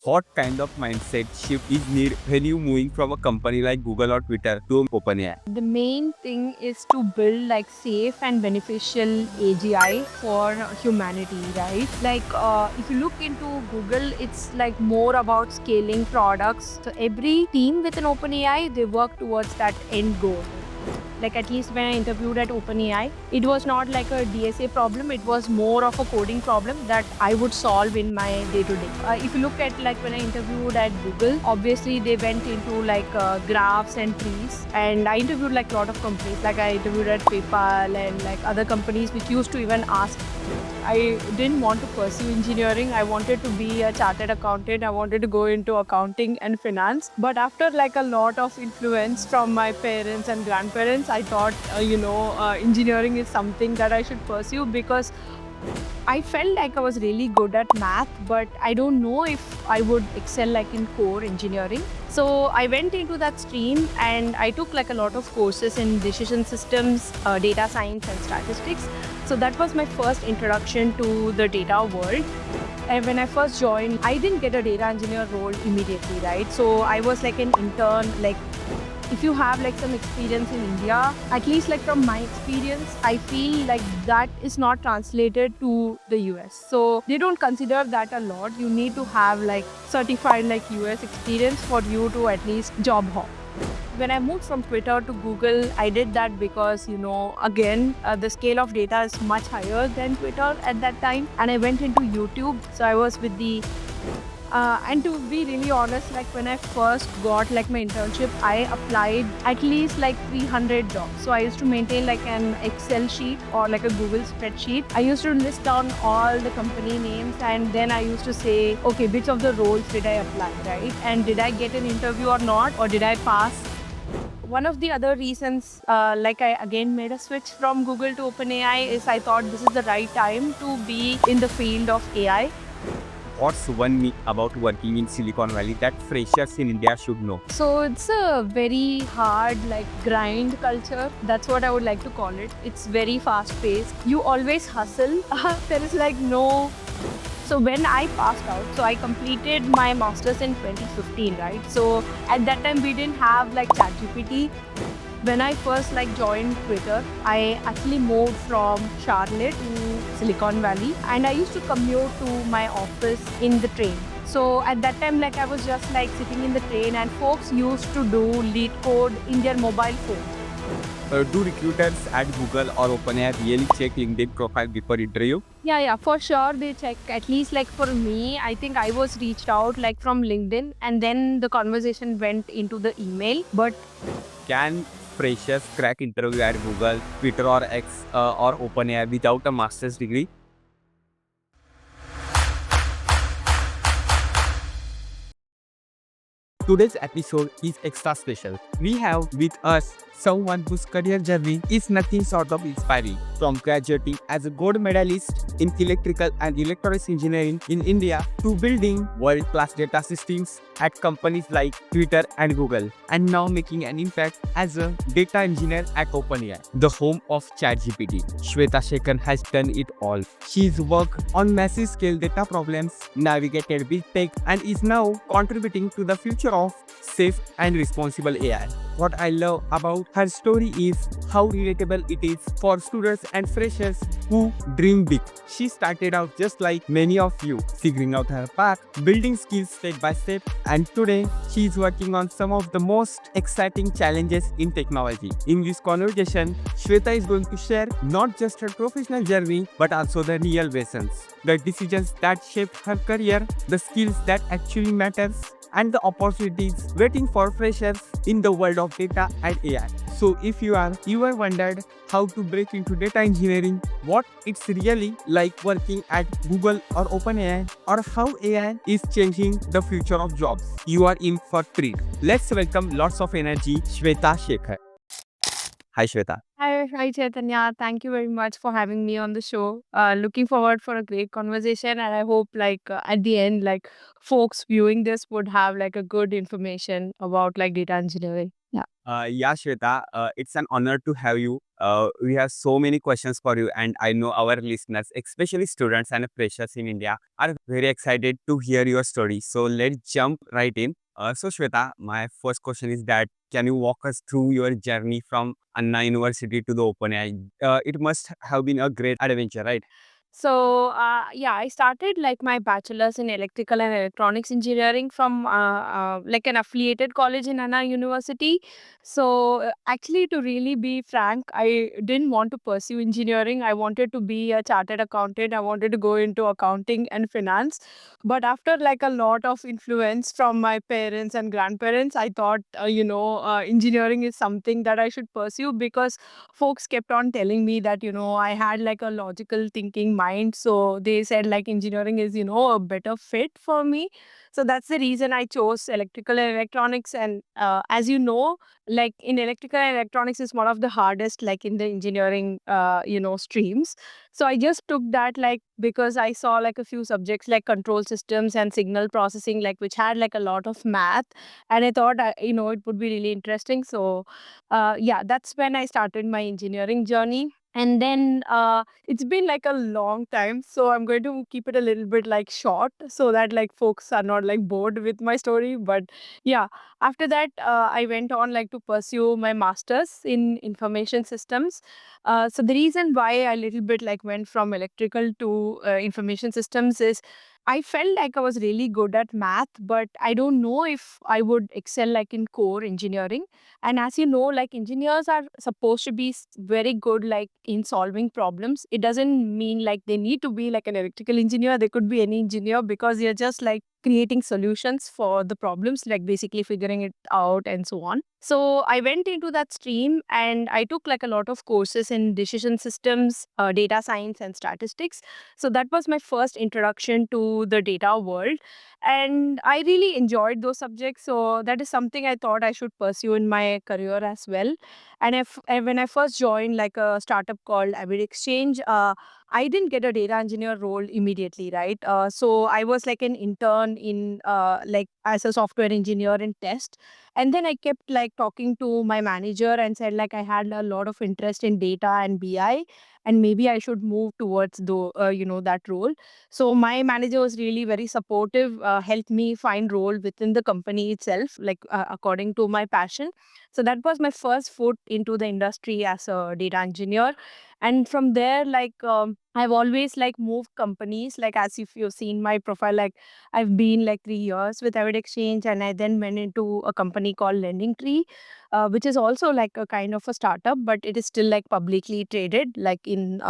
What kind of mindset shift is needed when you moving from a company like Google or Twitter to OpenAI? The main thing is to build like safe and beneficial AGI for humanity, right? If you look into Google, it's like more about scaling products. So every team with an OpenAI, they work towards that end goal. Like at least when I interviewed at OpenAI, it was not like a DSA problem. It was more of a coding problem that I would solve in my day to day. If you look at like when I interviewed at Google, obviously they went into graphs and trees, and I interviewed like a lot of companies. Like I interviewed at PayPal and like other companies which used to even ask. I didn't want to pursue engineering. I wanted to be a chartered accountant. I wanted to go into accounting and finance. But after like a lot of influence from my parents and grandparents, I thought, engineering is something that I should pursue because I felt like I was really good at math, but I don't know if I would excel like in core engineering. So I went into that stream and I took like a lot of courses in decision systems, data science and statistics. So that was my first introduction to the data world. And when I first joined, I didn't get a data engineer role immediately, right? So I was like an intern, like if you have like some experience in India, at least like from my experience, I feel like that is not translated to the US. So they don't consider that a lot. You need to have like certified like US experience for you to at least job hop. When I moved from Twitter to Google, I did that because, the scale of data is much higher than Twitter at that time. And I went into YouTube. So I was with the and to be really honest, like when I first got like my internship, I applied at least like 300 jobs. So I used to maintain like an Excel sheet or like a Google spreadsheet. I used to list down all the company names and then I used to say, okay, which of the roles did I apply, right? And did I get an interview or not? Or did I pass? One of the other reasons, I again made a switch from Google to OpenAI is I thought this is the right time to be in the field of AI. What's one myth about working in Silicon Valley that freshers in India should know? So it's a very hard like grind culture. That's what I would like to call it. It's very fast paced. You always hustle. There is like no. So when I passed out, so I completed my master's in 2015, right? So at that time we didn't have like ChatGPT. When I first like joined Twitter, I actually moved from Charlotte to Silicon Valley and I used to commute to my office in the train. So at that time, like I was just like sitting in the train and folks used to do lead code in their mobile phone. Do recruiters at Google or OpenAI really check LinkedIn profile before interview? Yeah, for sure. They check. At least like for me, I think I was reached out like from LinkedIn and then the conversation went into the email. But Can freshers crack interview at Google, Twitter or X or OpenAI without a master's degree? Today's episode is extra special. We have with us someone whose career journey is nothing short of inspiring. From graduating as a gold medalist in electrical and electronics engineering in India to building world-class data systems at companies like Twitter and Google, and now making an impact as a data engineer at OpenAI, the home of ChatGPT. Shweta Shekhar has done it all. She's worked on massive scale data problems, navigated big tech, and is now contributing to the future of safe and responsible AI. What I love about her story is how relatable it is for students and freshers who dream big. She started out just like many of you, figuring out her path, building skills step by step, and today she is working on some of the most exciting challenges in technology. In this conversation, Shweta is going to share not just her professional journey but also the real lessons, the decisions that shaped her career, the skills that actually matters, and the opportunities waiting for freshers in the world of data and AI. So if you ever wondered how to break into data engineering, what it's really like working at Google or OpenAI, or how AI is changing the future of jobs, you are in for treat. Let's welcome lots of energy Shweta Shekhar. Hi Shweta. Hi, Hi Chaitanya. Thank you very much for having me on the show. Looking forward for a great conversation, and I hope at the end, like folks viewing this would have like a good information about like data engineering. Yeah. Yeah, Shweta, it's an honor to have you. We have so many questions for you, and I know our listeners, especially students and freshers in India, are very excited to hear your story. So let's jump right in. So, Shweta, my first question is that can you walk us through your journey from Anna University to the OpenAI? It must have been a great adventure, right? So, yeah, I started like my bachelor's in electrical and electronics engineering from like an affiliated college in Anna University. So, actually, to really be frank, I didn't want to pursue engineering. I wanted to be a chartered accountant. I wanted to go into accounting and finance. But after like a lot of influence from my parents and grandparents, I thought, engineering is something that I should pursue because folks kept on telling me that I had like a logical thinking mind, so they said like engineering is a better fit for me. So that's the reason I chose electrical and electronics. And as you know, like in electrical and electronics is one of the hardest like in the engineering streams. So I just took that like because I saw like a few subjects like control systems and signal processing, like which had like a lot of math, and I thought it would be really interesting. So yeah, that's when I started my engineering journey. And then it's been like a long time, so I'm going to keep it a little bit like short so that like folks are not like bored with my story. But yeah, after that, I went on like to pursue my master's in information systems. So the reason why I little bit like went from electrical to information systems is I felt like I was really good at math, but I don't know if I would excel like in core engineering. And as you know, like engineers are supposed to be very good like in solving problems. It doesn't mean like they need to be like an electrical engineer. They could be any engineer because you're just like creating solutions for the problems, like basically figuring it out and so on. So I went into that stream and I took like a lot of courses in decision systems, data science, and statistics. So that was my first introduction to the data world. And I really enjoyed those subjects. So that is something I thought I should pursue in my career as well. And when I first joined like a startup called Avid Exchange, I didn't get a data engineer role immediately, right? So I was like an intern in like as a software engineer in test. And then I kept like talking to my manager and said like I had a lot of interest in data and BI, and maybe I should move towards that role. So my manager was really very supportive, helped me find role within the company itself, like according to my passion. So that was my first foot into the industry as a data engineer. And from there, I've always like moved companies. Like as if you've seen my profile, like I've been like 3 years with Avid Exchange, and I then went into a company called Lending Tree, which is also like a kind of a startup, but it is still like publicly traded, like in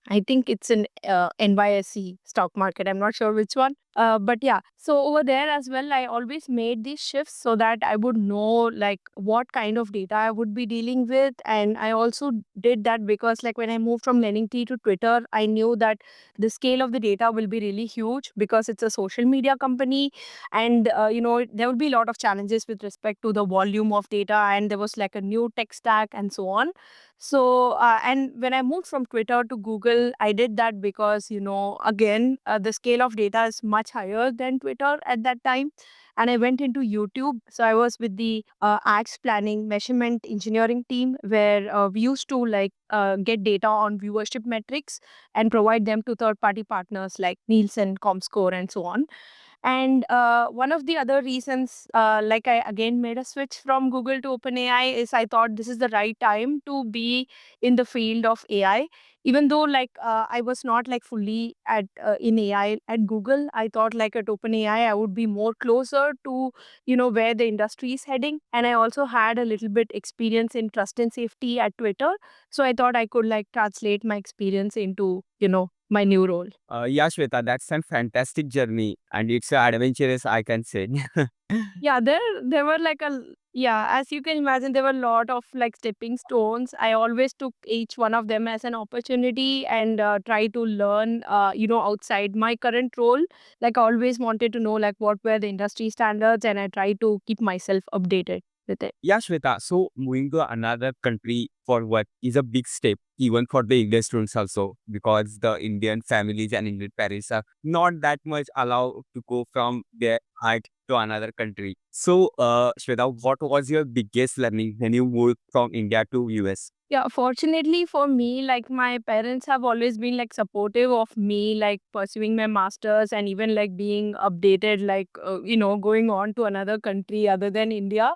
I think it's in NYSE stock market. I'm not sure which one. But yeah, so over there as well, I always made these shifts so that I would know like what kind of data I would be dealing with. And I also did that because like when I moved from Lending Tree to Twitter, I knew that the scale of the data will be really huge because it's a social media company. And, there will be a lot of challenges with respect to the volume of data. And there was like a new tech stack and so on. So, and when I moved from Twitter to Google, I did that because, again, the scale of data is much higher than Twitter at that time. And I went into YouTube. So I was with the ads planning measurement engineering team where we used to like get data on viewership metrics and provide them to third party partners like Nielsen, Comscore, and so on. And one of the other reasons, like I again made a switch from Google to OpenAI, is I thought this is the right time to be in the field of AI. Even though like I was not like fully at in AI at Google, I thought like at OpenAI I would be more closer to where the industry is heading. And I also had a little bit experience in trust and safety at Twitter, so I thought I could like translate my experience into my new role. Yeah, Shweta, that's a fantastic journey, and it's adventurous, I can say. Yeah, there were like yeah, as you can imagine, there were a lot of like stepping stones. I always took each one of them as an opportunity and try to learn, outside my current role. Like I always wanted to know like what were the industry standards, and I try to keep myself updated. with it. Yeah, Shweta. So moving to another country for work is a big step, even for the Indian students also, because the Indian families and Indian parents are not that much allowed to go from their heart to another country. So, Shweta, what was your biggest learning when you moved from India to US? Yeah, fortunately for me, like my parents have always been like supportive of me, like pursuing my masters and even like being updated, like, going on to another country other than India.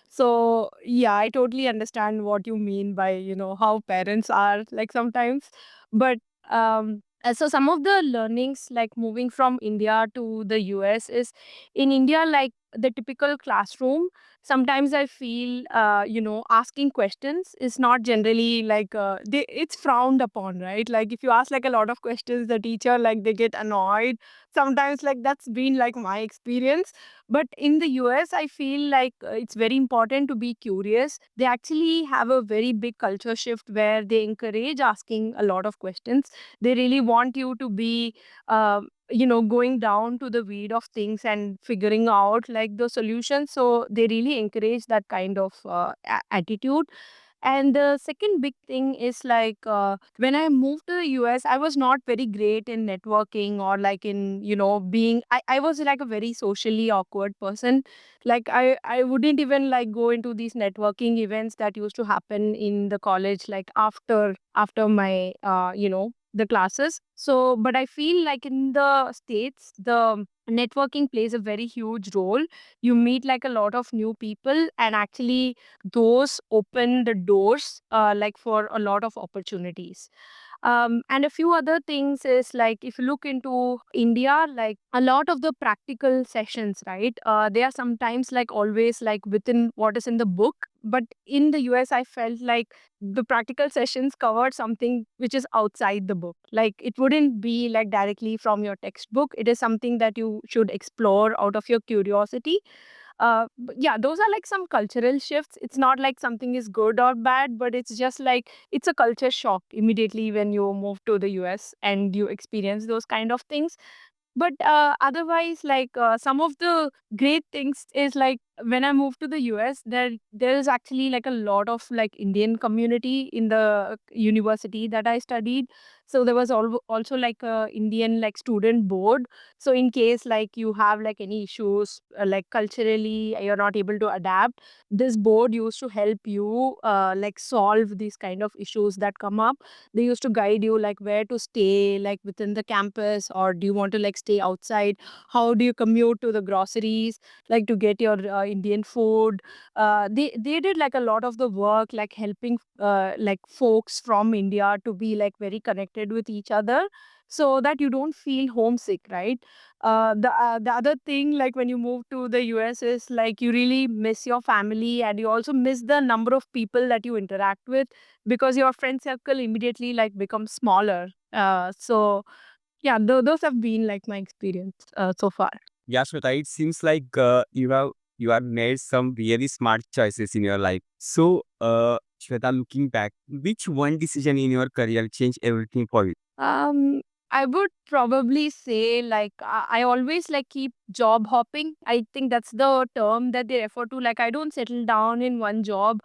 So, yeah, I totally understand what you mean by, how parents are like sometimes. But, so some of the learnings like moving from India to the US is in India, like the typical classroom sometimes I feel asking questions is not generally like it's frowned upon, right? Like if you ask like a lot of questions, the teacher like they get annoyed sometimes. Like that's been like my experience. But in the US I feel like it's very important to be curious. They actually have a very big culture shift where they encourage asking a lot of questions. They really want you to be uh, going down to the weed of things and figuring out like the solutions. So they really encourage that kind of attitude. And the second big thing is like when I moved to the US, I was not very great in networking or like in, being, I was like a very socially awkward person. Like I wouldn't even like go into these networking events that used to happen in the college, like after my, the classes. So, but I feel like in the States, the networking plays a very huge role. You meet like a lot of new people, and actually those open the doors like for a lot of opportunities. And a few other things is like if you look into India, like a lot of the practical sessions, right? They are sometimes like always like within what is in the book. But in the US, I felt like the practical sessions covered something which is outside the book. Like it wouldn't be like directly from your textbook. It is something that you should explore out of your curiosity. But yeah, those are like some cultural shifts. It's not like something is good or bad, but it's just like it's a culture shock immediately when you move to the US and you experience those kind of things. But otherwise, like some of the great things is like when I moved to the US, there is actually like a lot of like Indian community in the university that I studied. So there was also like a Indian like student board. So in case like you have like any issues like culturally you're not able to adapt, this board used to help you like solve these kind of issues that come up. They used to guide you like where to stay like within the campus, or do you want to like stay outside, how do you commute to the groceries like to get your Indian food. They did like a lot of the work like helping like folks from India to be like very connected with each other so that you don't feel homesick, right? The other thing like when you move to the US is like you really miss your family, and you also miss the number of people that you interact with because your friend circle immediately like becomes smaller. So yeah, those have been like my experience so far. Yeah, Shweta, it seems like you have made some really smart choices in your life. So, Shweta, looking back, which one decision in your career changed everything for you? Um, I would probably say like I always like keep job hopping. I think that's the term that they refer to. Like I don't settle down in one job.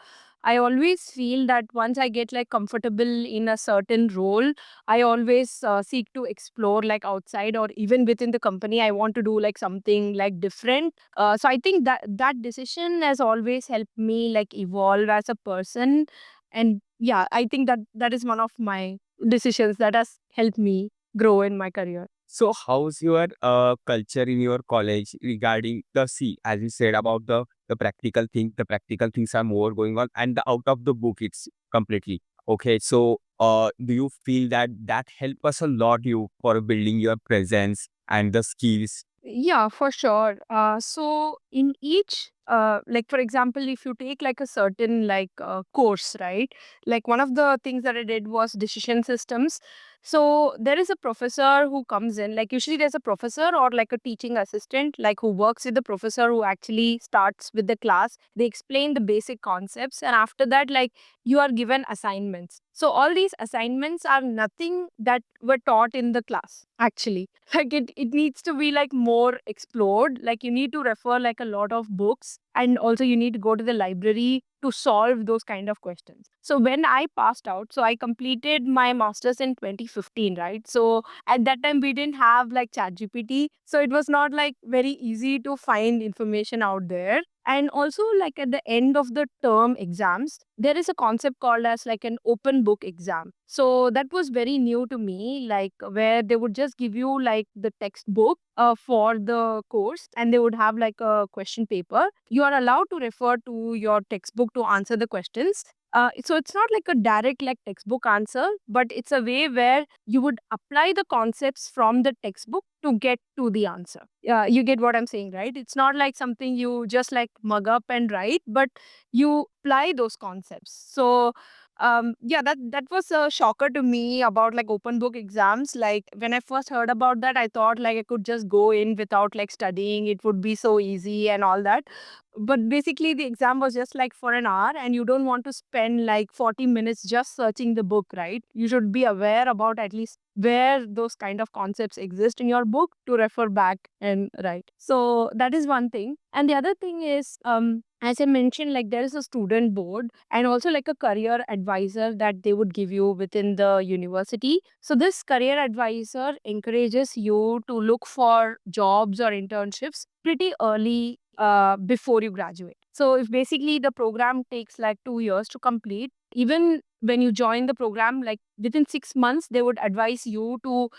I always feel that once I get like comfortable in a certain role, I always seek to explore like outside or even within the company. I want to do like something like different. So I think that decision has always helped me like evolve as a person. And yeah, I think that is one of my decisions that has helped me grow in my career. So, how's your culture in your college regarding the C? As you said about the practical thing, the practical things are more going on, and the out of the book, it's completely okay. So, do you feel that that help us a lot you for building your presence and the skills? Yeah, for sure. So in each, like for example, if you take like a certain like course, right? Like one of the things that I did was decision systems. So there is a professor who comes in, like usually there's a professor or like a teaching assistant, like who works with the professor who actually starts with the class. They explain the basic concepts, and after that, like you are given assignments. So all these assignments are nothing that were taught in the class actually. Like it needs to be like more explored. Like you need to refer like a lot of books and also you need to go to the library to solve those kind of questions. So when I passed out, so I completed my master's in 2015, right? So at that time we didn't have like ChatGPT, so it was not like very easy to find information out there. And also, like at the end of the term exams, there is a concept called as like an open book exam. So that was very new to me, like where they would just give you like the textbook for the course, and they would have like a question paper. You are allowed to refer to your textbook to answer the questions. So it's not like a direct like textbook answer, but it's a way where you would apply the concepts from the textbook to get to the answer. You get what I'm saying, right? It's not like something you just like mug up and write, but you apply those concepts. So yeah, that was a shocker to me about like open book exams. Like when I first heard about that, I thought like I could just go in without like studying, it would be so easy and all that. But basically the exam was just like for an hour, and you don't want to spend like 40 minutes just searching the book, right? You should be aware about at least where those kind of concepts exist in your book to refer back and write. So that is one thing. And the other thing is, as I mentioned, like there is a student board and also like a career advisor that they would give you within the university. So this career advisor encourages you to look for jobs or internships pretty early before you graduate. So if basically the program takes like 2 years to complete, even when you join the program, like within 6 months, they would advise you to,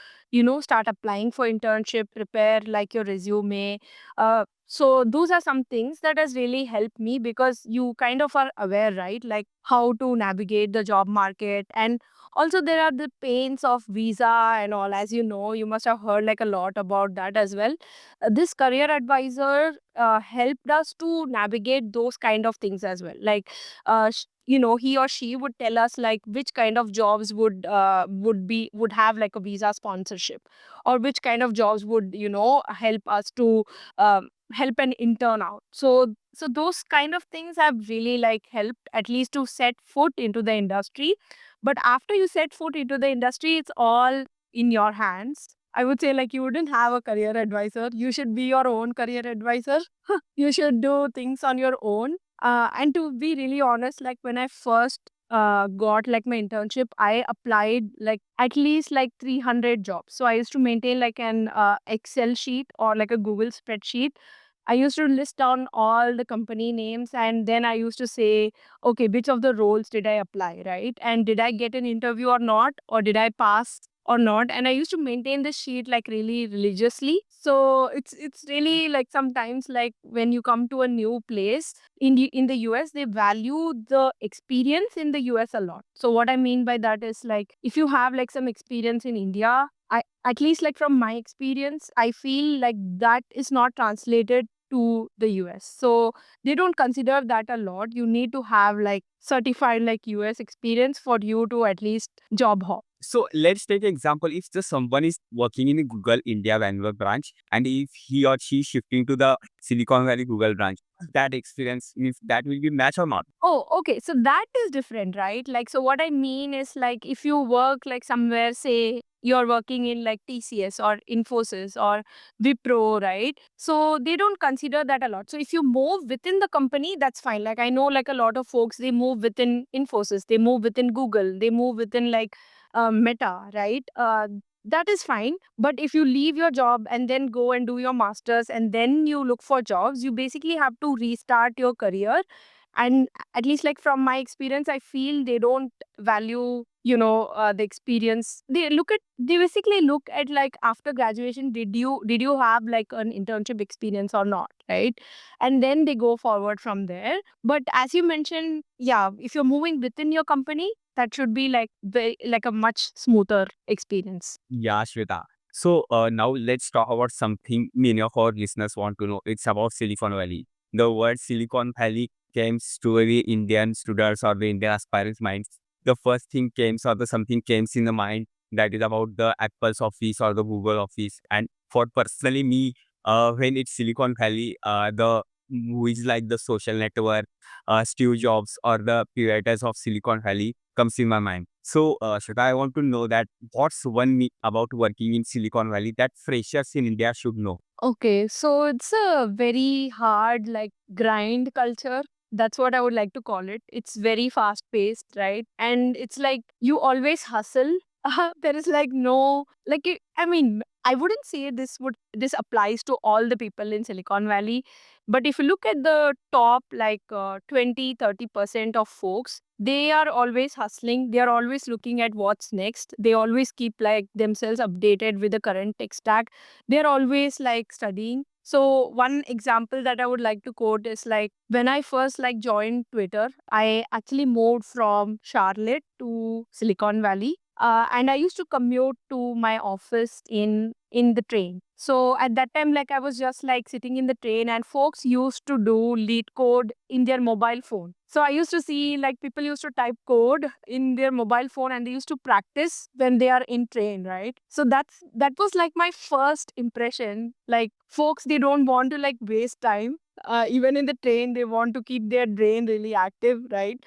start applying for internship, prepare like your resume. So those are some things that has really helped me, because you kind of are aware, right? Like how to navigate the job market. And also there are the pains of visa and all. As you know, you must have heard like a lot about that as well. This career advisor helped us to navigate those kind of things as well. Like he or she would tell us like which kind of jobs would have like a visa sponsorship, or which kind of jobs would help us to help an intern out. So those kind of things have really like helped at least to set foot into the industry. But after you set foot into the industry, it's all in your hands. I would say like you wouldn't have a career advisor. You should be your own career advisor. You should do things on your own. And to be really honest, like when I first got like my internship, I applied like at least like 300 jobs. So I used to maintain like an Excel sheet or like a Google spreadsheet. I used to list down all the company names, and then I used to say, okay, which of the roles did I apply, right? And did I get an interview or not? Or did I pass or not? And I used to maintain this sheet like really religiously. So it's really like sometimes like when you come to a new place in the US, they value the experience in the US a lot. So what I mean by that is like if you have like some experience in India, I at least like from my experience, I feel like that is not translated to the US. So they don't consider that a lot. You need to have like certified like US experience for you to at least job hop. So let's take an example. If just someone is working in a Google India Bangalore branch, and if he or she shifting to the Silicon Valley Google branch, that experience, if that will be match or not? Oh, okay. So that is different, right? Like, so what I mean is like if you work like somewhere, say you're working in like TCS or Infosys or Wipro, right? So they don't consider that a lot. So if you move within the company, that's fine. Like I know like a lot of folks, they move within Infosys, they move within Google, they move within like Meta, right? That is fine. But if you leave your job and then go and do your masters and then you look for jobs, you basically have to restart your career. And at least like from my experience, I feel they don't value the experience. They basically look at like after graduation, did you have like an internship experience or not, right? And then they go forward from there. But as you mentioned, yeah, if you're moving within your company, that should be like like a much smoother experience. Yeah, Shweta. So now let's talk about something many of our listeners want to know. It's about Silicon Valley. The word Silicon Valley came to the Indian students or the Indian aspirants' minds. The first thing came or the something came in the mind that is about the Apple's office or the Google office. And for personally me, when it's Silicon Valley, the movies like The Social Network, Steve Jobs or the creators of Silicon Valley comes in my mind. So, Shweta, I want to know that what's one myth about working in Silicon Valley that freshers in India should know? Okay, so it's a very hard, like grind culture. That's what I would like to call it. It's very fast paced, right? And it's like you always hustle. There is like no, like, I mean, I wouldn't say this applies to all the people in Silicon Valley. But if you look at the top, like 20-30% of folks, they are always hustling. They are always looking at what's next. They always keep like themselves updated with the current tech stack. They're always like studying. So one example that I would like to quote is like when I first like joined Twitter, I actually moved from Charlotte to Silicon Valley. And I used to commute to my office in the train. So at that time, like I was just like sitting in the train, and folks used to do lead code in their mobile phone. So I used to see like people used to type code in their mobile phone, and they used to practice when they are in train, right? So that was like my first impression. Like folks, they don't want to like waste time. Even in the train, they want to keep their brain really active, right?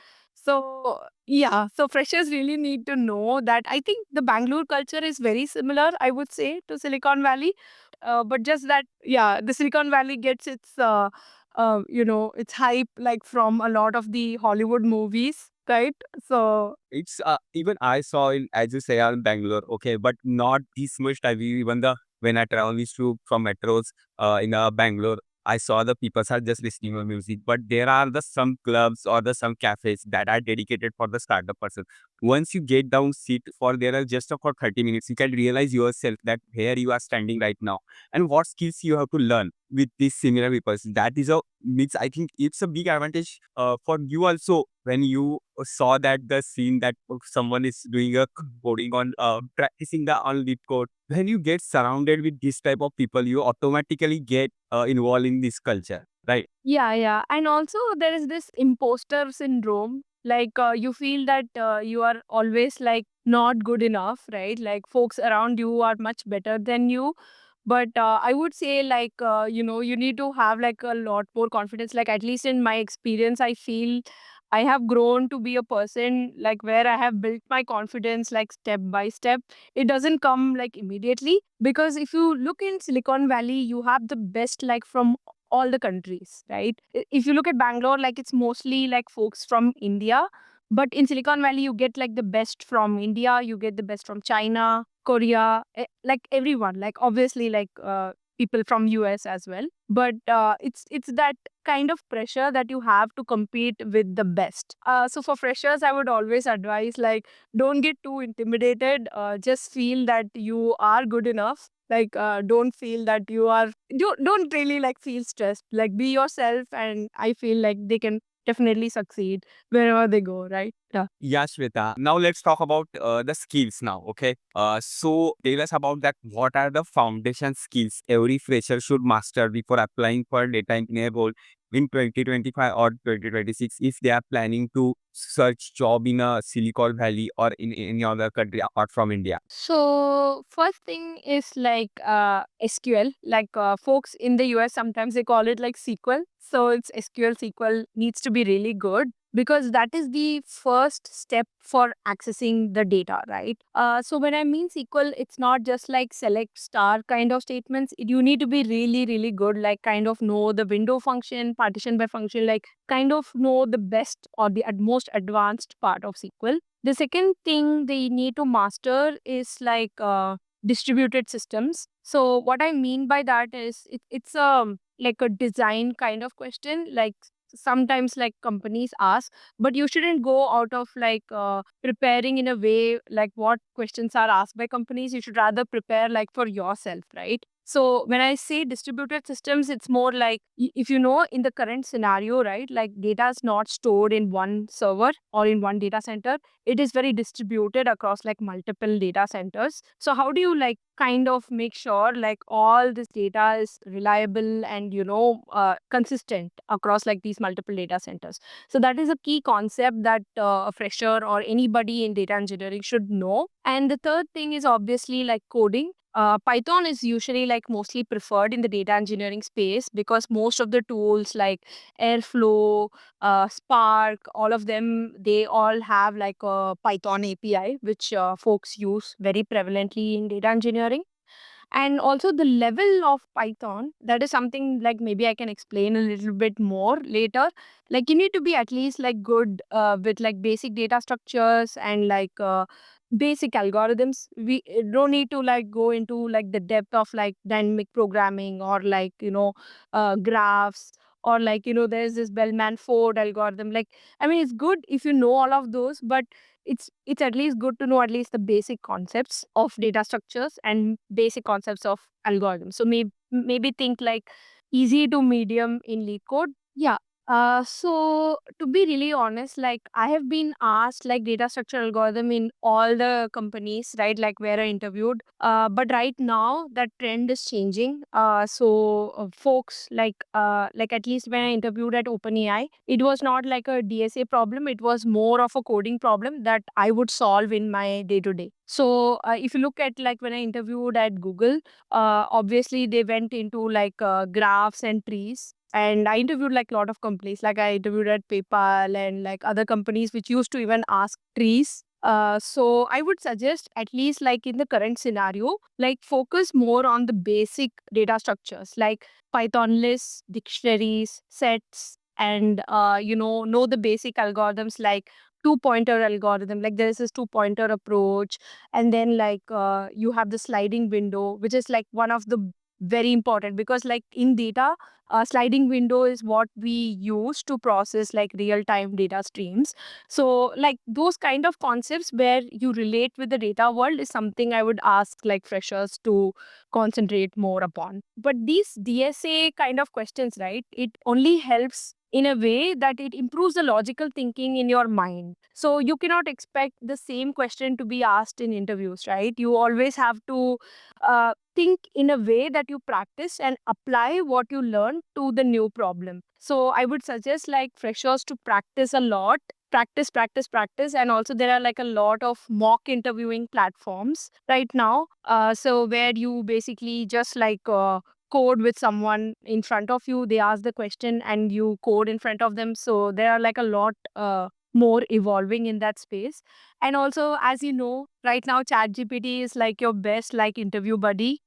So yeah, so freshers really need to know that. I think the Bangalore culture is very similar, I would say, to Silicon Valley. But just that, yeah, the Silicon Valley gets its hype like from a lot of the Hollywood movies, right? So It's even I saw in, as you say, in Bangalore, okay, but not this much time. Even the when I travel is to from metros in Bangalore, I saw the people are just listening to music. But there are the some clubs or the some cafes that are dedicated for the startup person. Once you get down, sit for there are just for 30 minutes, you can realize yourself that where you are standing right now and what skills you have to learn with these similar people. That is a means I think it's a big advantage for you also when you saw that the scene that someone is doing a coding on practicing the on lead code. When you get surrounded with this type of people, you automatically get involved in this culture, right? yeah, yeah. And also, there is this imposter syndrome. Like, you feel that you are always like not good enough, right? Like, folks around you are much better than you. But I would say, like, you need to have like a lot more confidence. Like, at least in my experience, I feel I have grown to be a person like where I have built my confidence like step by step. It doesn't come like immediately, because if you look in Silicon Valley, you have the best like from all the countries, right? If you look at Bangalore, like it's mostly like folks from India. But in Silicon Valley, you get like the best from India, you get the best from China, Korea, like everyone, like obviously like people from US as well. But it's that kind of pressure that you have to compete with the best. So for freshers, I would always advise like don't get too intimidated. Just feel that you are good enough. Like don't feel that you are don't really like feel stressed. Like be yourself, and I feel like they can definitely succeed wherever they go, right? Yeah. Yeah, Shweta. Now let's talk about the skills now. Okay. So tell us about that. What are the foundation skills every fresher should master before applying for data engineer role in 2025 or 2026 if they are planning to search job in a Silicon Valley or in any other country apart from India? So first thing is like SQL. Like folks in the US sometimes they call it like SQL. So it's SQL. SQL needs to be really good because that is the first step for accessing the data, right? So when I mean SQL, it's not just like select star kind of statements. You need to be really really good. Like kind of know the window function, partition by function. Like kind of know the best or the most advanced part of SQL. The second thing they need to master is like distributed systems. So what I mean by that is it's like a design kind of question. Like sometimes like companies ask, but you shouldn't go out of like preparing in a way like what questions are asked by companies. You should rather prepare like for yourself, right? So when I say distributed systems, it's more like if you know in the current scenario, right? Like data is not stored in one server or in one data center. It is very distributed across like multiple data centers. So how do you like kind of make sure like all this data is reliable and consistent across like these multiple data centers? So that is a key concept that a fresher or anybody in data engineering should know. And the third thing is obviously like coding. Python is usually like mostly preferred in the data engineering space because most of the tools like Airflow, Spark, all of them, they all have like a Python API, which folks use very prevalently in data engineering. And also the level of Python, that is something like maybe I can explain a little bit more later. Like you need to be at least like good with like basic data structures and like basic algorithms. We don't need to like go into like the depth of like dynamic programming or like graphs, or like there's this Bellman Ford algorithm. Like I mean, it's good if you know all of those, but it's at least good to know at least the basic concepts of data structures and basic concepts of algorithms. So maybe think like easy to medium in lead code. Yeah. So to be really honest, like I have been asked like data structure algorithm in all the companies, right? Like where I interviewed. But right now that trend is changing. Folks like at least when I interviewed at OpenAI, it was not like a DSA problem. It was more of a coding problem that I would solve in my day to day. So if you look at like when I interviewed at Google, obviously they went into like graphs and trees, and I interviewed like a lot of companies. Like I interviewed at PayPal and like other companies which used to even ask trees. So I would suggest at least like in the current scenario, like focus more on the basic data structures like Python lists, dictionaries, sets, and know the basic algorithms like two pointer algorithm. Like there is this two pointer approach, and then like you have the sliding window, which is like one of the very important, because like in data, sliding window is what we use to process like real time data streams. So like those kind of concepts where you relate with the data world is something I would ask like freshers to concentrate more upon. But these DSA kind of questions, right, it only helps in a way that it improves the logical thinking in your mind. So you cannot expect the same question to be asked in interviews, right? You always have to think in a way that you practice and apply what you learn to the new problem. So I would suggest like freshers to practice a lot. Practice. And also, there are like a lot of mock interviewing platforms right now. So, where you basically just like code with someone in front of you, they ask the question and you code in front of them. So, there are like a lot more evolving in that space. And also, as you know, right now, ChatGPT is like your best like interview buddy.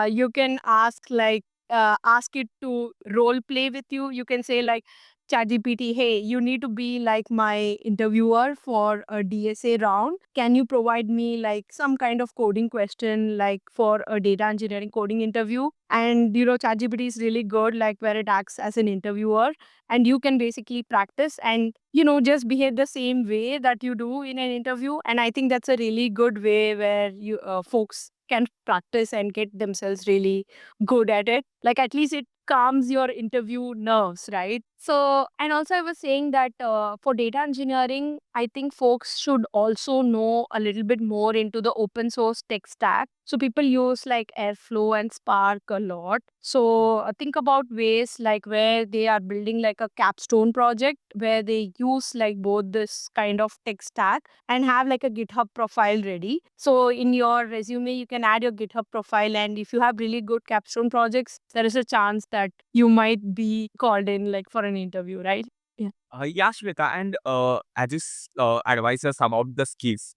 You can ask it to role play with you. You can say like, ChatGPT, hey, you need to be like my interviewer for a DSA round. Can you provide me like some kind of coding question like for a data engineering coding interview? And ChatGPT is really good, like where it acts as an interviewer, and you can basically practice and just behave the same way that you do in an interview. And I think that's a really good way where you folks can practice and get themselves really good at it. Like at least it calms your interview nerves, right? So, and also I was saying that for data engineering, I think folks should also know a little bit more into the open source tech stack. So people use like Airflow and Spark a lot. So think about ways like where they are building like a capstone project where they use like both this kind of tech stack and have like a GitHub profile ready. So in your resume, you can add your GitHub profile. And if you have really good capstone projects, there is a chance that you might be called in like for an interview, right? Yeah. Yeah, Shweta, and as you advise us about the skills,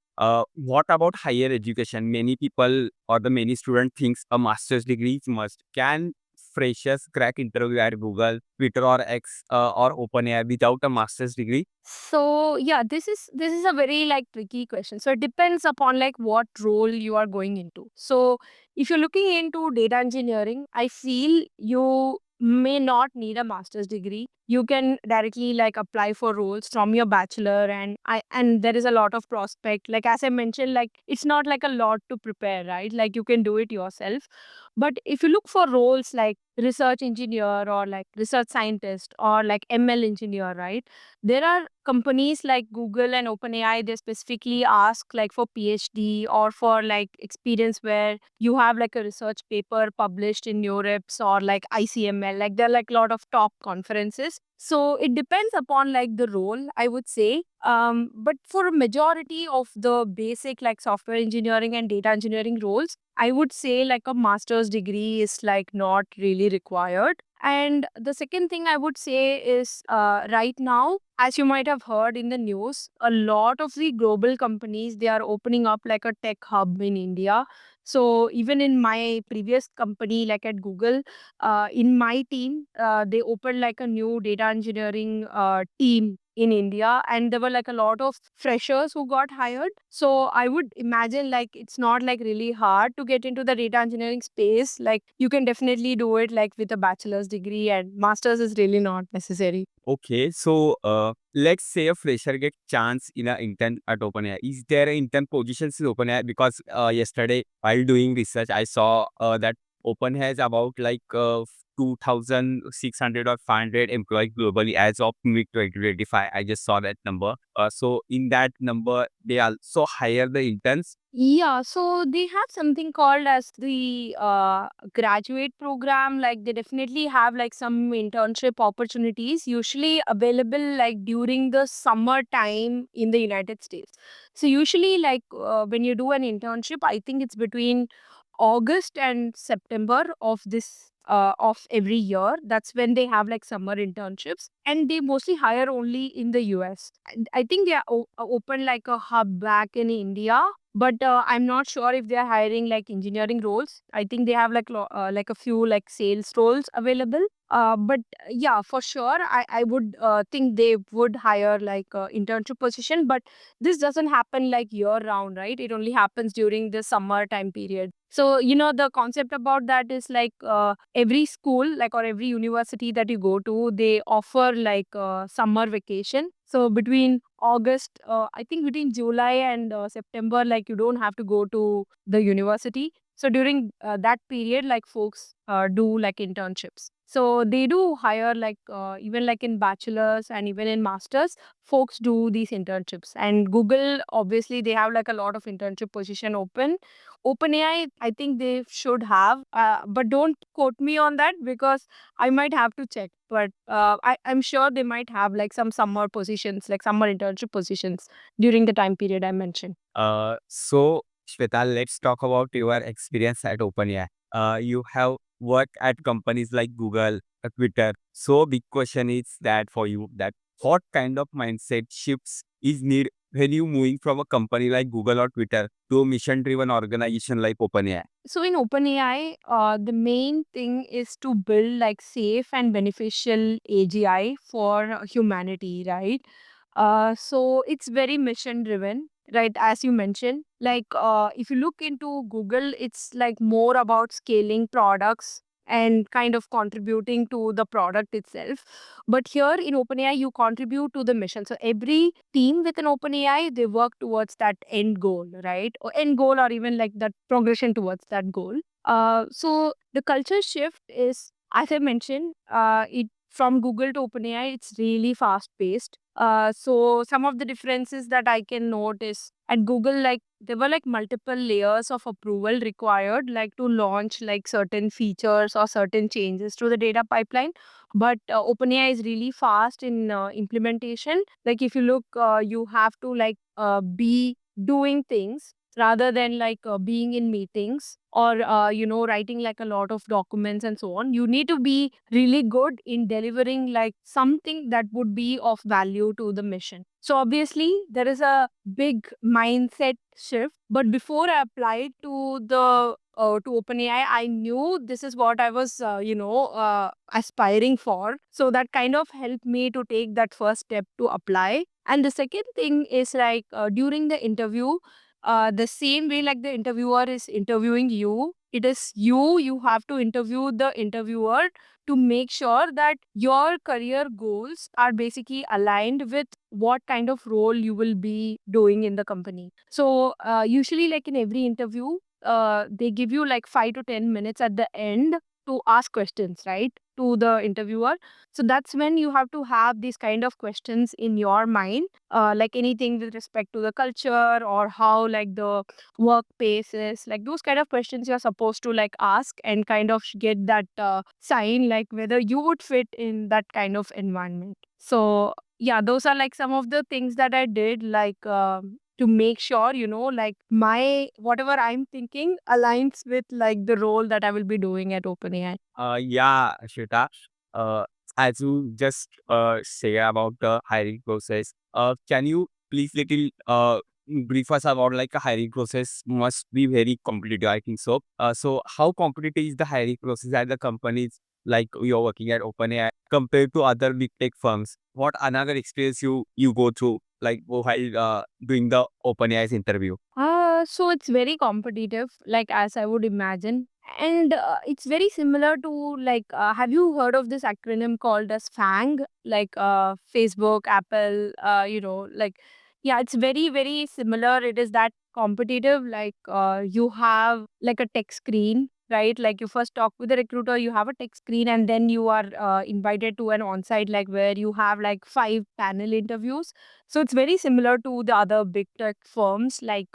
what about higher education? Many people or the many student thinks a master's degree is must. Can freshers crack interview at Google, Twitter, or X or OpenAI without a master's degree? So yeah, this is a very like tricky question. So it depends upon like what role you are going into. So if you're looking into data engineering, I feel you may not need a master's degree. You can directly like apply for roles from your bachelor, and there is a lot of prospect. Like as I mentioned, like it's not like a lot to prepare, right? Like you can do it yourself. But if you look for roles like research engineer or like research scientist or like ML engineer, right? There are companies like Google and OpenAI, they specifically ask like for PhD or for like experience where you have like a research paper published in NeurIPS or like ICML. Like there are like a lot of top conferences. So it depends upon like the role, I would say. But for a majority of the basic like software engineering and data engineering roles, I would say like a master's degree is like not really required. And the second thing I would say is right now, as you might have heard in the news, a lot of the global companies, they are opening up like a tech hub in India. So even in my previous company, like at Google, in my team, they opened like a new data engineering team in India, and there were like a lot of freshers who got hired. So I would imagine like it's not like really hard to get into the data engineering space. Like you can definitely do it like with a bachelor's degree, and master's is really not necessary. Okay, so let's say a fresher get chance in a intern at OpenAI. Is there an intern positions in OpenAI? Because yesterday while doing research, I saw that OpenAI has about like 2,600 or 500 employees globally as of mid 2025. I just saw that number. So in that number, they also hire the interns. Yeah, so they have something called as the graduate program. Like they definitely have like some internship opportunities, usually available like during the summer time in the United States. So usually, like when you do an internship, I think it's between August and September of this of every year. That's when they have like summer internships, and they mostly hire only in the US. And I think they are open like a hub back in India, but I'm not sure if they are hiring like engineering roles. I think they have like a few like sales roles available. But yeah, for sure, I would think they would hire like internship position. But this doesn't happen like year round, right? It only happens during the summer time period. So the concept about that is like every school, like, or every university that you go to, they offer like summer vacation. So between August, I think between July and September, like you don't have to go to the university. So during that period, like folks do like internships. So they do hire like even like in bachelor's and even in masters, folks do these internships. And Google, obviously, they have like a lot of internship position open. OpenAI, I think they should have, but don't quote me on that because I might have to check. But I'm sure they might have like some summer positions, like summer internship positions during the time period I mentioned. So Shweta, let's talk about your experience at OpenAI. You have worked at companies like Google, Twitter. So big question is that for you, that what kind of mindset shifts is need when you moving from a company like Google or Twitter to a mission-driven organization like OpenAI? So in OpenAI, the main thing is to build like safe and beneficial AGI for humanity, right? So it's very mission driven, right? As you mentioned, like if you look into Google, it's like more about scaling products and kind of contributing to the product itself. But here in OpenAI, you contribute to the mission. So every team within OpenAI, they work towards that end goal, right? Or end goal, or even like that progression towards that goal. So the culture shift is, as I mentioned, it from Google to OpenAI, it's really fast paced. So some of the differences that I can note is at Google, like there were like multiple layers of approval required, like to launch like certain features or certain changes to the data pipeline. But OpenAI is really fast in implementation. Like if you look, you have to like be doing things rather than like being in meetings or writing like a lot of documents and so on. You need to be really good in delivering like something that would be of value to the mission. So obviously there is a big mindset shift, but before I applied to the to OpenAI, I knew this is what I was aspiring for. So that kind of helped me to take that first step to apply. And the second thing is like during the interview, the same way like the interviewer is interviewing you, it is you have to interview the interviewer to make sure that your career goals are basically aligned with what kind of role you will be doing in the company. So usually like in every interview, they give you like 5 to 10 minutes at the end to ask questions, right, to the interviewer. So that's when you have to have these kind of questions in your mind, like anything with respect to the culture or how like the workplace is, like those kind of questions you're supposed to like ask and kind of get that sign like whether you would fit in that kind of environment. So yeah, those are like some of the things that I did, like to make sure, like my whatever I'm thinking aligns with like the role that I will be doing at OpenAI. Yeah, Shweta. Uh, as you just say about the hiring process, can you please little brief us about like a hiring process must be very competitive, I think so. So how competitive is the hiring process at the companies like you're working at OpenAI compared to other big tech firms? What another experience you go through like while doing the OpenAI's interview? So it's very competitive, like as I would imagine. And it's very similar to like, have you heard of this acronym called as FANG? Like Facebook, Apple, like, yeah, it's very, very similar. It is that competitive. Like you have like a tech screen, right? Like you first talk with the recruiter, you have a tech screen, and then you are invited to an on-site, like where you have like 5 panel interviews. So it's very similar to the other big tech firms, like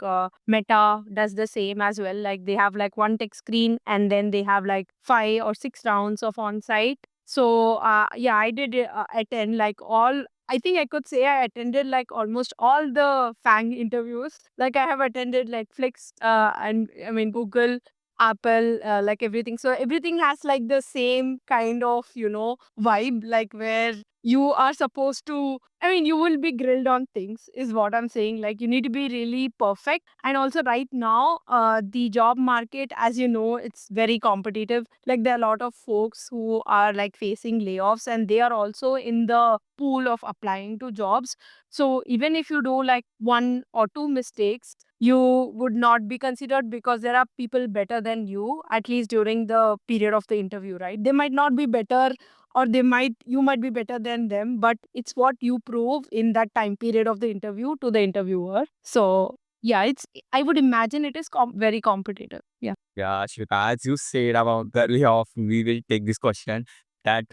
Meta does the same as well. Like they have like one tech screen and then they have like 5 or 6 rounds of on-site. So yeah, I did attend like all. I think I could say I attended like almost all the FANG interviews. Like I have attended Netflix and I mean Google, Apple, like everything. So everything has like the same kind of, vibe, like where you are supposed to, I mean, you will be grilled on things, is what I'm saying. Like you need to be really perfect. And also right now, the job market, as you know, it's very competitive. Like there are a lot of folks who are like facing layoffs and they are also in the pool of applying to jobs. So even if you do like 1 or 2 mistakes, you would not be considered because there are people better than you, at least during the period of the interview, right? They might not be better, or you might be better than them, but it's what you prove in that time period of the interview to the interviewer. So yeah, it's, I would imagine it is very competitive. Yeah. Yeah, Shweta, as you said about the layoff, we will take this question that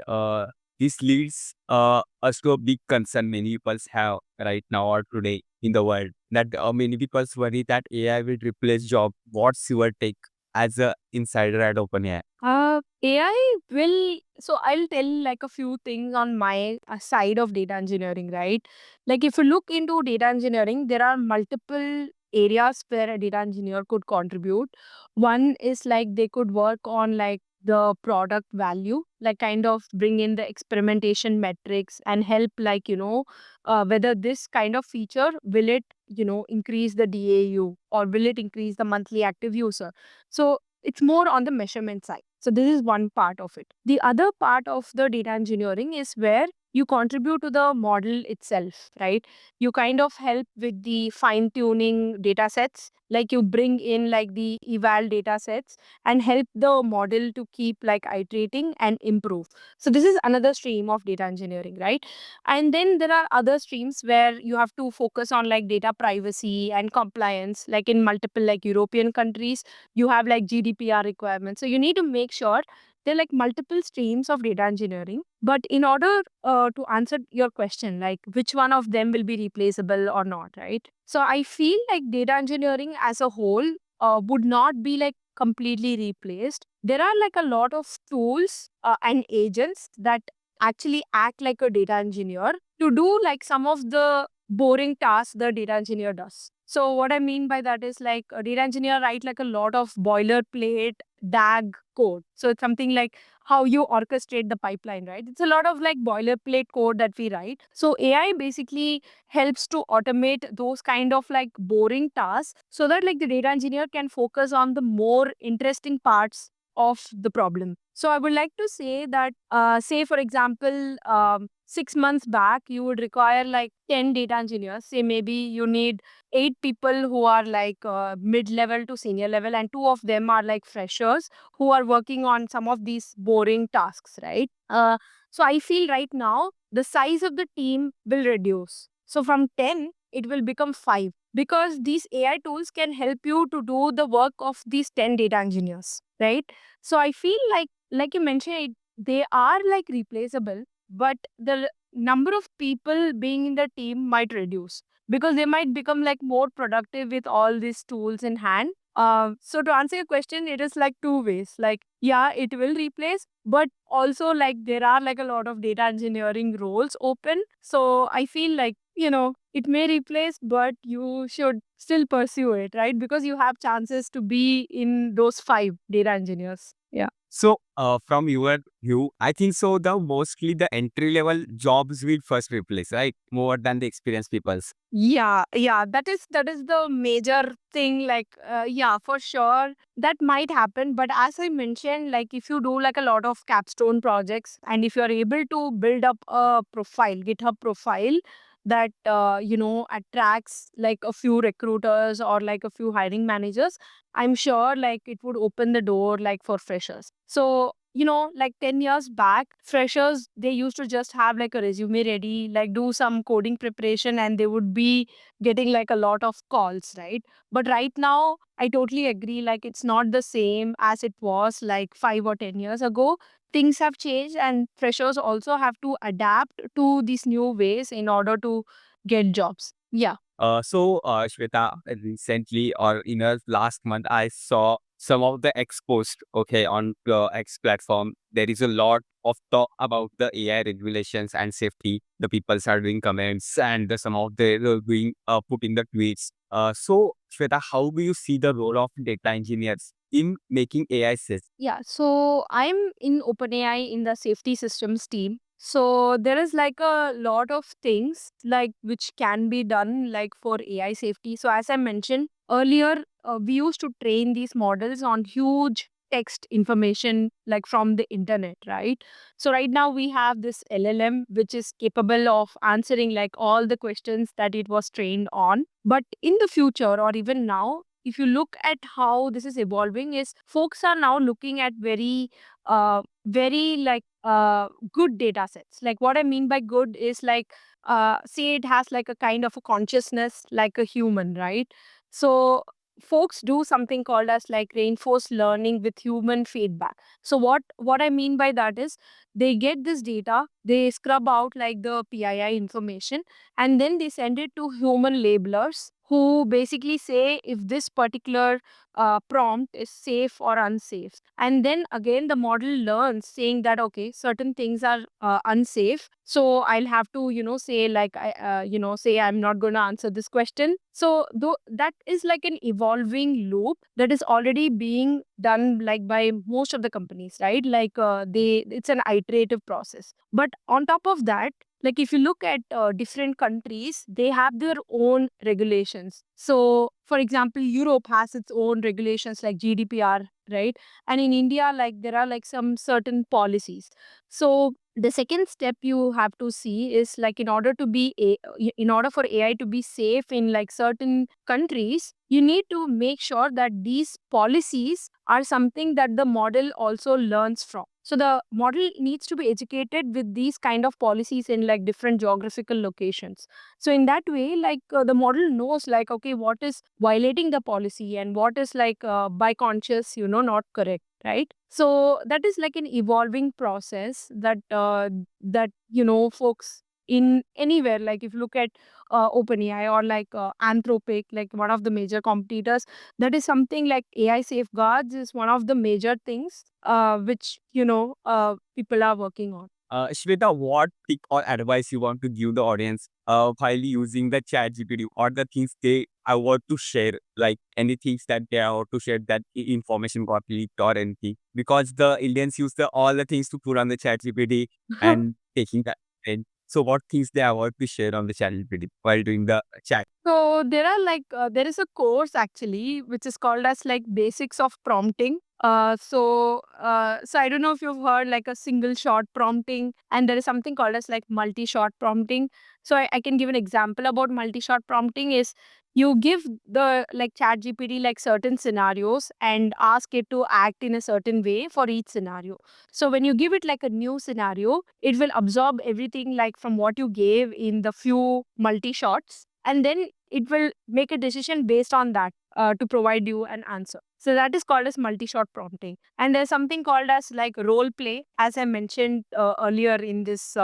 this leads us to a big concern many people have right now or today in the world, that many people worry that AI will replace job. What's your take as a insider at OpenAI? AI will, so I'll tell like a few things on my side of data engineering, right? Like if you look into data engineering, there are multiple areas where a data engineer could contribute. One is like they could work on like the product value, like kind of bring in the experimentation metrics and help like, whether this kind of feature, will it, increase the DAU or will it increase the monthly active user? So it's more on the measurement side. So this is one part of it. The other part of the data engineering is where you contribute to the model itself, right? You kind of help with the fine tuning data sets, like you bring in like the eval data sets and help the model to keep like iterating and improve. So this is another stream of data engineering, right? And then there are other streams where you have to focus on like data privacy and compliance, like in multiple like European countries you have like GDPR requirements. So you need to make sure there are like multiple streams of data engineering. But in order to answer your question, like which one of them will be replaceable or not, right? So I feel like data engineering as a whole would not be like completely replaced. There are like a lot of tools and agents that actually act like a data engineer to do like some of the boring tasks the data engineer does. So what I mean by that is like a data engineer write like a lot of boilerplate DAG code. So it's something like how you orchestrate the pipeline, right? It's a lot of like boilerplate code that we write. So AI basically helps to automate those kind of like boring tasks so that like the data engineer can focus on the more interesting parts of the problem. So I would like to say that, say for example, 6 months back, you would require like 10 data engineers. Say maybe you need 8 people who are like mid-level to senior level, and 2 of them are like freshers who are working on some of these boring tasks, right? So I feel right now the size of the team will reduce. So from 10, it will become 5 because these AI tools can help you to do the work of these 10 data engineers, right? So I feel like you mentioned, they are like replaceable, but the number of people being in the team might reduce because they might become like more productive with all these tools in hand. So to answer your question, it is like two ways. Like, yeah, it will replace, but also like there are like a lot of data engineering roles open. So I feel like, it may replace, but you should still pursue it, right? Because you have chances to be in those 5 data engineers. Yeah. So, from your view, I think so. The mostly the entry level jobs will first replace, right? More than the experienced people's. Yeah, that is the major thing. Like, yeah, for sure that might happen. But as I mentioned, like if you do like a lot of capstone projects, and if you are able to build up a profile, GitHub profile that attracts like a few recruiters or like a few hiring managers, I'm sure like it would open the door like for freshers. So like 10 years back, freshers, they used to just have like a resume ready, like do some coding preparation, and they would be getting like a lot of calls, right? But right now, I totally agree. Like it's not the same as it was like 5 or 10 years ago. Things have changed, and freshers also have to adapt to these new ways in order to get jobs. Yeah. Shweta, recently or in a last month, I saw some of the X posts, okay, on the X platform. There is a lot of talk about the AI regulations and safety. The people are doing comments and some of the doing putting the tweets. Shweta, how do you see the role of data engineers in making AI safe? Yeah, so I'm in OpenAI in the safety systems team. So there is like a lot of things like which can be done like for AI safety. So as I mentioned earlier, we used to train these models on huge text information like from the internet, right? So right now we have this LLM which is capable of answering like all the questions that it was trained on. But in the future or even now, if you look at how this is evolving, is folks are now looking at very like good data sets. Like what I mean by good is like say it has like a kind of a consciousness like a human, right? So folks do something called as like reinforced learning with human feedback. So what I mean by that is they get this data, they scrub out like the PII information, and then they send it to human labelers who basically say if this particular prompt is safe or unsafe. And then again, the model learns saying that, okay, certain things are unsafe. So I'll have to, say like, say I'm not going to answer this question. So though that is like an evolving loop that is already being done like by most of the companies, right? Like it's an iterative process. But on top of that, like if you look at different countries, they have their own regulations. So for example, Europe has its own regulations like GDPR, right? And in India, like there are like some certain policies. So the second step you have to see is like in order for AI to be safe in like certain countries, you need to make sure that these policies are something that the model also learns from. So the model needs to be educated with these kind of policies in like different geographical locations. So in that way, like the model knows like, okay, what is violating the policy and what is like by conscious, not correct, right? So that is like an evolving process that folks in anywhere, like if you look at OpenAI or like Anthropic, like one of the major competitors, that is something like AI safeguards is one of the major things which people are working on. Shweta, what tip or advice you want to give the audience while using the chat GPT or the things they are want to share, like any things that they are to share that information got leaked or anything? Because the Indians use all the things to put on the chat GPT and taking that. And so what things they are want to share on the chat GPT while doing the chat? So there are like there is a course actually which is called as like basics of prompting. So I don't know if you've heard like a single shot prompting, and there is something called as like multi-shot prompting. So I can give an example about multi-shot prompting is you give the like chat GPT like certain scenarios and ask it to act in a certain way for each scenario. So when you give it like a new scenario, it will absorb everything like from what you gave in the few multi-shots, and then it will make a decision based on that to provide you an answer. So that is called as multi-shot prompting. And there's something called as like role play, as I mentioned earlier in this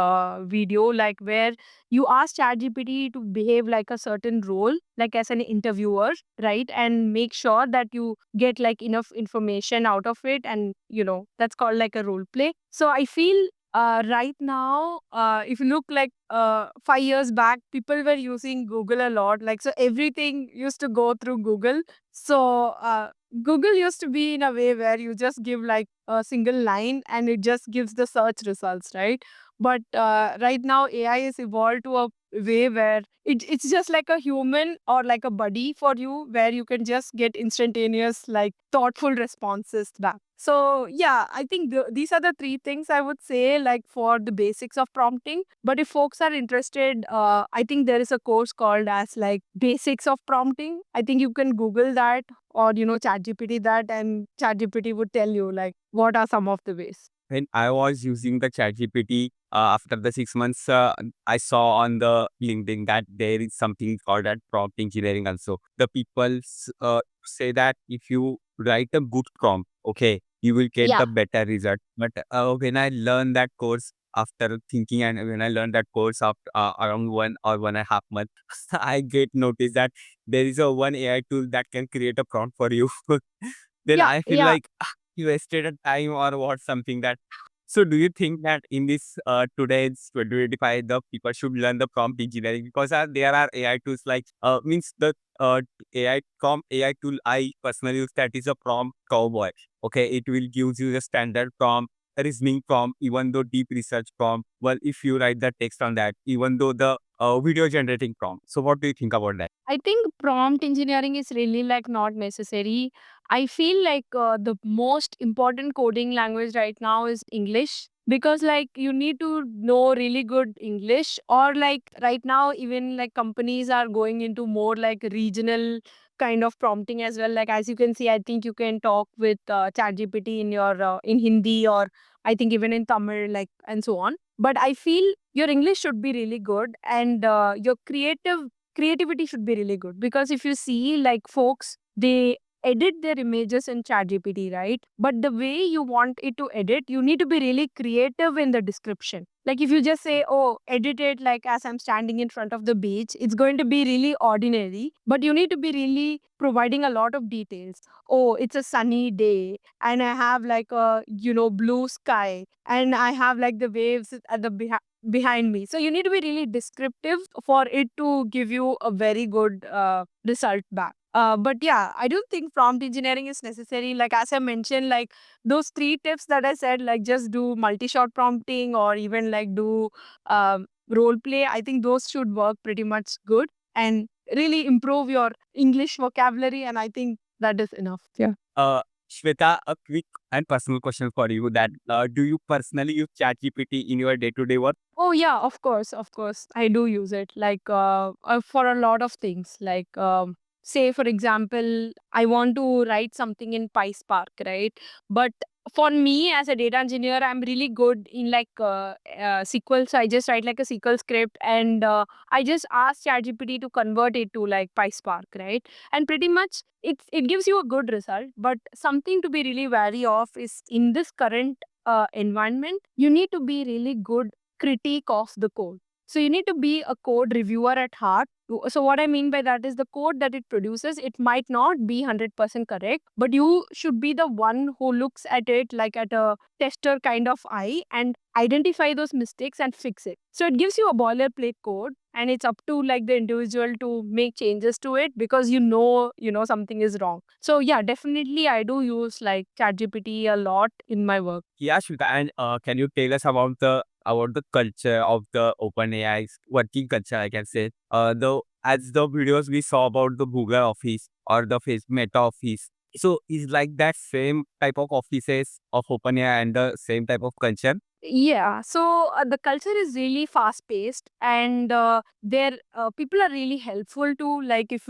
video, like where you ask ChatGPT to behave like a certain role, like as an interviewer, right? And make sure that you get like enough information out of it, and that's called like a role play. So I feel right now, if you look like 5 years back, people were using Google a lot. Like, so everything used to go through Google. So Google used to be in a way where you just give like a single line and it just gives the search results, right? But right now, AI is evolved to a way where it's just like a human or like a buddy for you, where you can just get instantaneous, like thoughtful responses back. So, yeah, I think these are the three things I would say, like for the basics of prompting. But if folks are interested, I think there is a course called as like Basics of Prompting. I think you can Google that or ChatGPT that, and ChatGPT would tell you like what are some of the ways. When I was using the ChatGPT, after the 6 months, I saw on the LinkedIn that there is something called that prompt engineering also. The people say that if you write a good prompt, okay, you will get Yeah. the better result. But when I learned that course after thinking, and when I learned that course after around 1 or 1.5 months, I get noticed that there is a one AI tool that can create a prompt for you. Then Yeah, I feel yeah. like you wasted a time or what something that. So do you think that in this today's 2025 the people should learn the prompt engineering, because there are AI tools like means the AI tool I personally use, that is a prompt cowboy. Okay, it will give you the standard prompt, a reasoning prompt, even though deep research prompt. Well, if you write the text on that, even though the video generating prompt. So what do you think about that? I think prompt engineering is really like not necessary. I feel like the most important coding language right now is English, because like you need to know really good English, or like right now even like companies are going into more like regional kind of prompting as well. Like as you can see, I think you can talk with ChatGPT in your in Hindi, or I think even in Tamil, like, and so on. But I feel your English should be really good, and your creativity should be really good, because if you see like folks, they edit their images in ChatGPT, right? But the way you want it to edit, you need to be really creative in the description. Like if you just say, oh, edit it like as I'm standing in front of the beach, it's going to be really ordinary, but you need to be really providing a lot of details. Oh, it's a sunny day and I have like a blue sky, and I have like the waves at the behind me. So you need to be really descriptive for it to give you a very good result back. But yeah, I don't think prompt engineering is necessary. Like as I mentioned, like those three tips that I said, like just do multi-shot prompting or even like do role play. I think those should work pretty much good and really improve your English vocabulary. And I think that is enough. Yeah. Uh, Shweta, a quick and personal question for you, that do you personally use ChatGPT in your day-to-day work? Oh yeah, of course, of course. I do use it like for a lot of things. Like say for example, I want to write something in PySpark, right? But for me as a data engineer, I'm really good in like SQL. So I just write like a SQL script, and I just ask ChatGPT to convert it to like PySpark, right? And pretty much it gives you a good result. But something to be really wary of is in this current environment, you need to be really good critique of the code. So you need to be a code reviewer at heart. So what I mean by that is the code that it produces, it might not be 100% correct, but you should be the one who looks at it like at a tester kind of eye and identify those mistakes and fix it. So it gives you a boilerplate code, and it's up to like the individual to make changes to it, because something is wrong. So yeah, definitely I do use like ChatGPT a lot in my work. Yeah, Shweta, and can you tell us about the culture of the OpenAI's working culture? I can say, the as the videos we saw about the Google office or the face Meta office. So is like that same type of offices of OpenAI and the same type of culture? Yeah, so the culture is really fast paced, and there people are really helpful too. Like if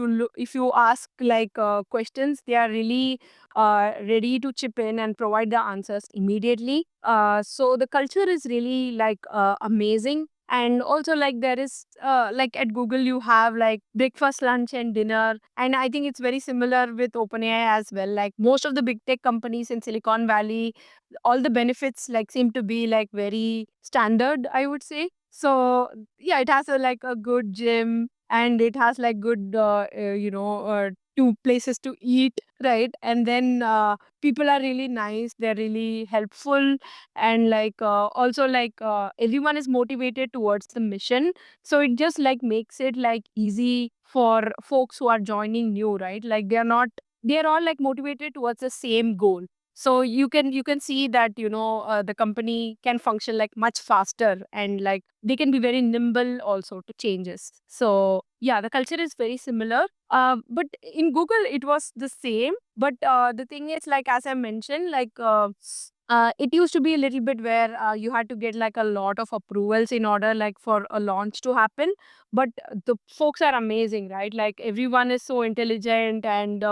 you ask like questions, they are really ready to chip in and provide the answers immediately. So the culture is really like amazing. And also like there is like at Google you have like breakfast, lunch and dinner, and I think it's very similar with OpenAI as well. Like most of the big tech companies in Silicon Valley, all the benefits like seem to be like very standard, I would say. So yeah, it has a like a good gym, and it has like good two places to eat, right? And then people are really nice, they're really helpful, and like also like everyone is motivated towards the mission. So it just like makes it like easy for folks who are joining new, right? Like they are not they are all like motivated towards the same goal. So you can see that the company can function like much faster, and like they can be very nimble also to changes. So yeah, the culture is very similar. But in Google it was the same, but the thing is, like as I mentioned, like it used to be a little bit where you had to get like a lot of approvals in order like for a launch to happen. But the folks are amazing, right? Like everyone is so intelligent, and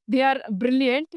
they are brilliant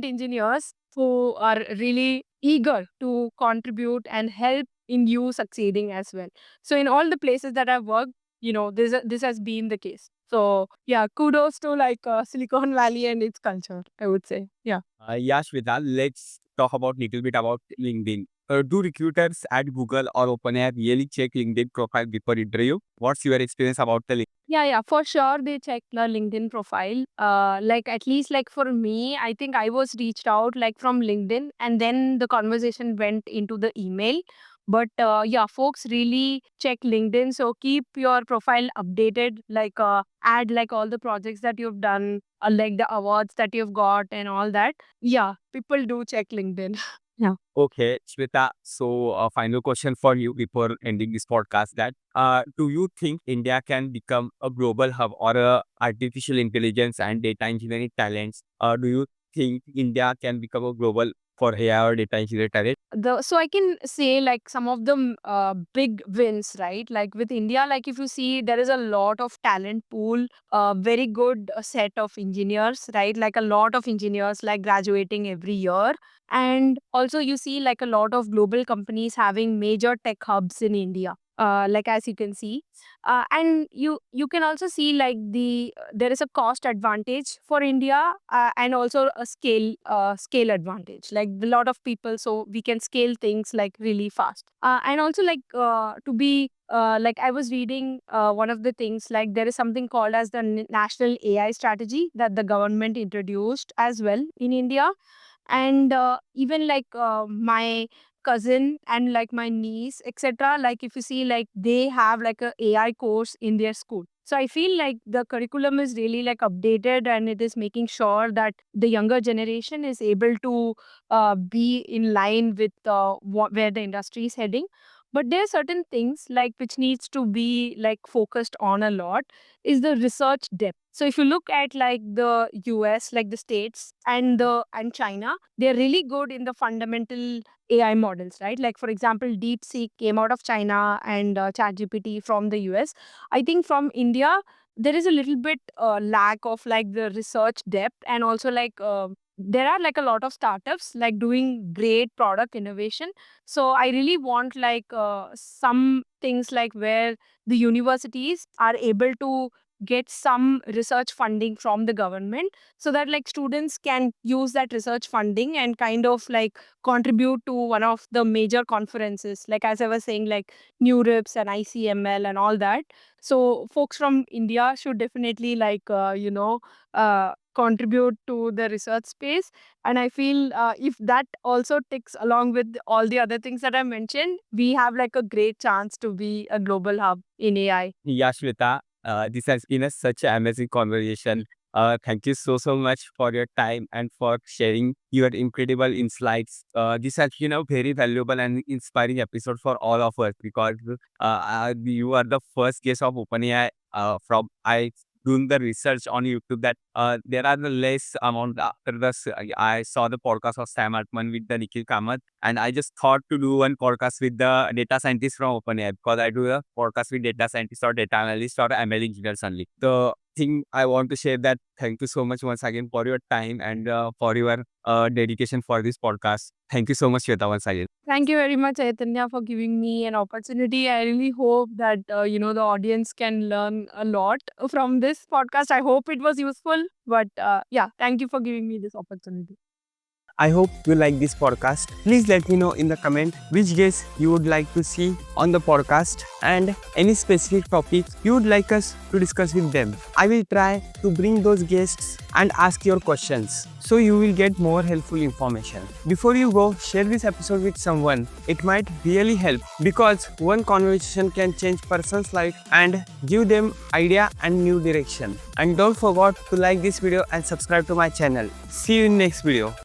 engineers who are really eager to contribute and help in you succeeding as well. So in all the places that I've worked, this has been the case. So yeah, kudos to like Silicon Valley and its culture, I would say. Yeah. Yeah, Shweta, let's talk about little bit about LinkedIn. Do recruiters at Google or OpenAI really check LinkedIn profile before interview? What's your experience about the Yeah, for sure. They check the LinkedIn profile. Like at least like for me, I think I was reached out like from LinkedIn, and then the conversation went into the email. But yeah, folks really check LinkedIn. So keep your profile updated. Like add like all the projects that you've done, like the awards that you've got and all that. Yeah, people do check LinkedIn. Yeah. Okay, Shweta. So, final question for you before ending this podcast: that do you think India can become a global hub or a artificial intelligence and data engineering talents? Do you think India can become a global for AI or data engineering talent? So I can say like some of the big wins, right? Like with India, like if you see, there is a lot of talent pool, very good set of engineers, right? Like a lot of engineers like graduating every year. And also you see like a lot of global companies having major tech hubs in India. Like as you can see, and you can also see like there is a cost advantage for India, and also a scale advantage, like a lot of people, so we can scale things like really fast. And also like to be like I was reading one of the things, like there is something called as the national AI strategy that the government introduced as well in India. And even like my cousin and like my niece, etc., like if you see, like they have like a AI course in their school. So I feel like the curriculum is really like updated, and it is making sure that the younger generation is able to be in line with where the industry is heading. But there are certain things like which needs to be like focused on a lot, is the research depth. So if you look at like the US, like the states and China, they're really good in the fundamental AI models, right? Like for example, DeepSeek came out of China, and ChatGPT from the US. I think from India, there is a little bit lack of like the research depth, and also like there are like a lot of startups like doing great product innovation. So I really want like some things like where the universities are able to get some research funding from the government, so that like students can use that research funding and kind of like contribute to one of the major conferences, like as I was saying, like NeurIPS and ICML and all that. So folks from India should definitely like contribute to the research space. And I feel if that also ticks along with all the other things that I mentioned, we have like a great chance to be a global hub in AI. Yeah, Shweta, this has been such an amazing conversation. Thank you so much for your time and for sharing your incredible insights. This has been a very valuable and inspiring episode for all of us, because you are the first guest of OpenAI. From I doing the research on YouTube that there are the less amount after this. I saw the podcast of Sam Altman with the Nikhil Kamath, and I just thought to do one podcast with the data scientist from OpenAI, because I do a podcast with data scientists or data analysts or ML engineers only. The thing I want to share that thank you so much once again for your time and for your dedication for this podcast. Thank you so much, Shweta, once again. Thank you very much, Chaitanya, for giving me an opportunity. I really hope that the audience can learn a lot from this podcast. I hope it was useful. But yeah, thank you for giving me this opportunity. I hope you like this podcast. Please let me know in the comment which guests you would like to see on the podcast and any specific topics you would like us to discuss with them. I will try to bring those guests and ask your questions so you will get more helpful information. Before you go, share this episode with someone. It might really help because one conversation can change person's life and give them idea and new direction. And don't forget to like this video and subscribe to my channel. See you in next video.